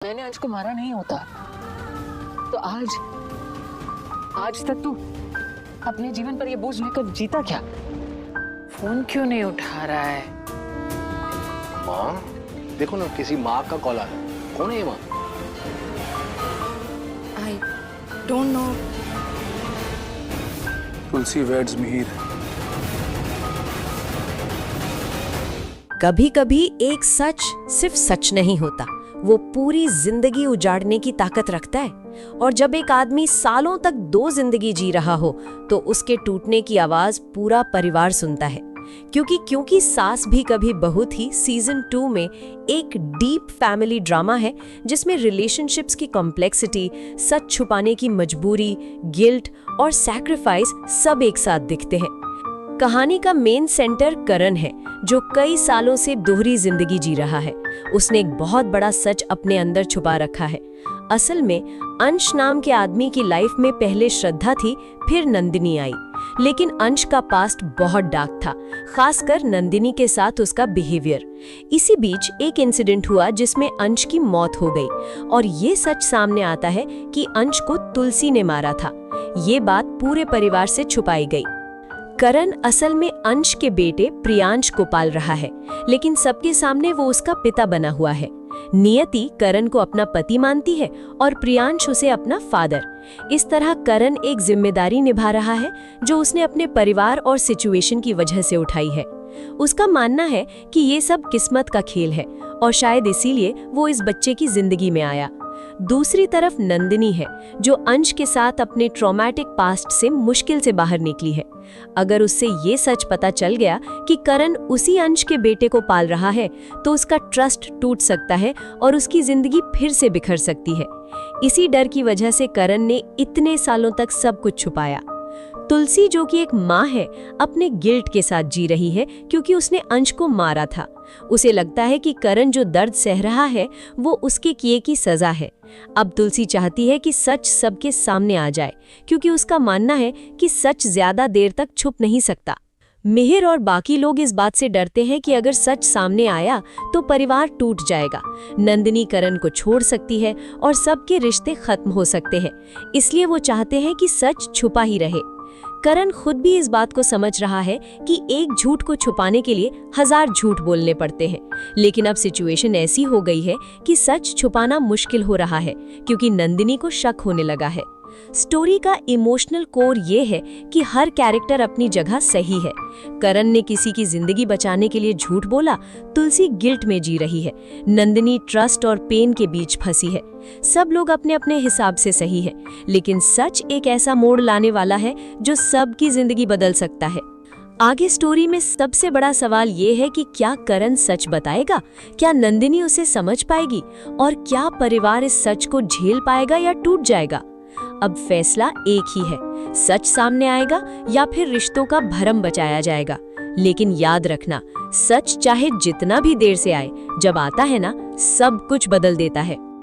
मैंने अंश को मारा नहीं होता तो आज तक तू अपने जीवन पर ये बोझ लेकर जीता क्या? फोन क्यों नहीं उठा रहा है? माँ देखो ना, किसी माँ का कॉल आ रहा है। कौन है ये माँ? I don't know. Tulsi weds Mihir. कभी कभी एक सच सिर्फ सच नहीं होता, वो पूरी जिंदगी उजाड़ने की ताकत रखता है। और जब एक आदमी सालों तक 2 जिंदगी जी रहा हो तो उसके टूटने की आवाज पूरा परिवार सुनता है। क्योंकि सास भी कभी बहू थी सीजन 2 में एक डीप फैमिली ड्रामा है जिसमें रिलेशनशिप्स की कॉम्प्लेक्सिटी, सच छुपाने की मजबूरी, गिल्ट और सैक्रिफाइस सब एक साथ दिखते हैं। कहानी का मेन सेंटर करण है, जो कई सालों से दोहरी जिंदगी जी रहा है। उसने एक बहुत बड़ा सच अपने अंदर छुपा रखा है। असल में अंश नाम के आदमी की लाइफ में पहले श्रद्धा थी, फिर नंदिनी आई। लेकिन अंश का पास्ट बहुत डार्क था, खासकर नंदिनी के साथ उसका बिहेवियर। इसी बीच एक इंसिडेंट हुआ जिसमें अंश की मौत हो गई और ये सच सामने आता है कि अंश को तुलसी ने मारा था। ये बात पूरे परिवार से छुपाई गई। करण असल में अंश के बेटे प्रियांश को पाल रहा है, लेकिन सबके सामने वो उसका पिता बना हुआ है। नियति करण को अपना पति मानती है और प्रियांश उसे अपना फादर। इस तरह करण एक जिम्मेदारी निभा रहा है जो उसने अपने परिवार और सिचुएशन की वजह से उठाई है। उसका मानना है कि ये सब किस्मत का खेल है और शायद इसीलिए वो इस बच्चे की जिंदगी में आया। दूसरी तरफ नंदिनी है, जो अंश के साथ अपने ट्रॉमेटिक पास्ट से मुश्किल से बाहर निकली है। अगर उससे ये सच पता चल गया कि करण उसी अंश के बेटे को पाल रहा है तो उसका ट्रस्ट टूट सकता है और उसकी जिंदगी फिर से बिखर सकती है। इसी डर की वजह से करण ने इतने सालों तक सब कुछ छुपाया। तुलसी, जो कि एक माँ है, अपने गिल्ट के साथ जी रही है क्योंकि उसने अंश को मारा था। उसे लगता है कि करण जो दर्द सह रहा है वो उसके किए की सजा है। अब तुलसी चाहती है कि सच सबके सामने आ जाए क्योंकि उसका मानना है कि सच ज्यादा देर तक छुप नहीं सकता। मिहिर और बाकी लोग इस बात से डरते हैं कि अगर सच सामने आया तो परिवार टूट जाएगा, नंदिनी करण को छोड़ सकती है और सबके रिश्ते खत्म हो सकते हैं। इसलिए वो चाहते हैं कि सच छुपा ही रहे। करण खुद भी इस बात को समझ रहा है कि एक झूठ को छुपाने के लिए 1000 झूठ बोलने पड़ते हैं। लेकिन अब सिचुएशन ऐसी हो गई है कि सच छुपाना मुश्किल हो रहा है क्योंकि नंदिनी को शक होने लगा है। स्टोरी का इमोशनल कोर ये है कि हर कैरेक्टर अपनी जगह सही है। करण ने किसी की जिंदगी बचाने के लिए झूठ बोला, तुलसी गिल्ट में जी रही है, नंदिनी ट्रस्ट और पेन के बीच फंसी है। सब लोग अपने अपने हिसाब से सही है, लेकिन सच एक ऐसा मोड़ लाने वाला है जो सबकी जिंदगी बदल सकता है। आगे स्टोरी में सबसे बड़ा सवाल ये है कि क्या करण सच बताएगा, क्या नंदिनी उसे समझ पाएगी और क्या परिवार इस सच को झेल पाएगा या टूट जाएगा। अब फैसला एक ही है, सच सामने आएगा या फिर रिश्तों का भरम बचाया जाएगा। लेकिन याद रखना, सच चाहे जितना भी देर से आए, जब आता है ना, सब कुछ बदल देता है।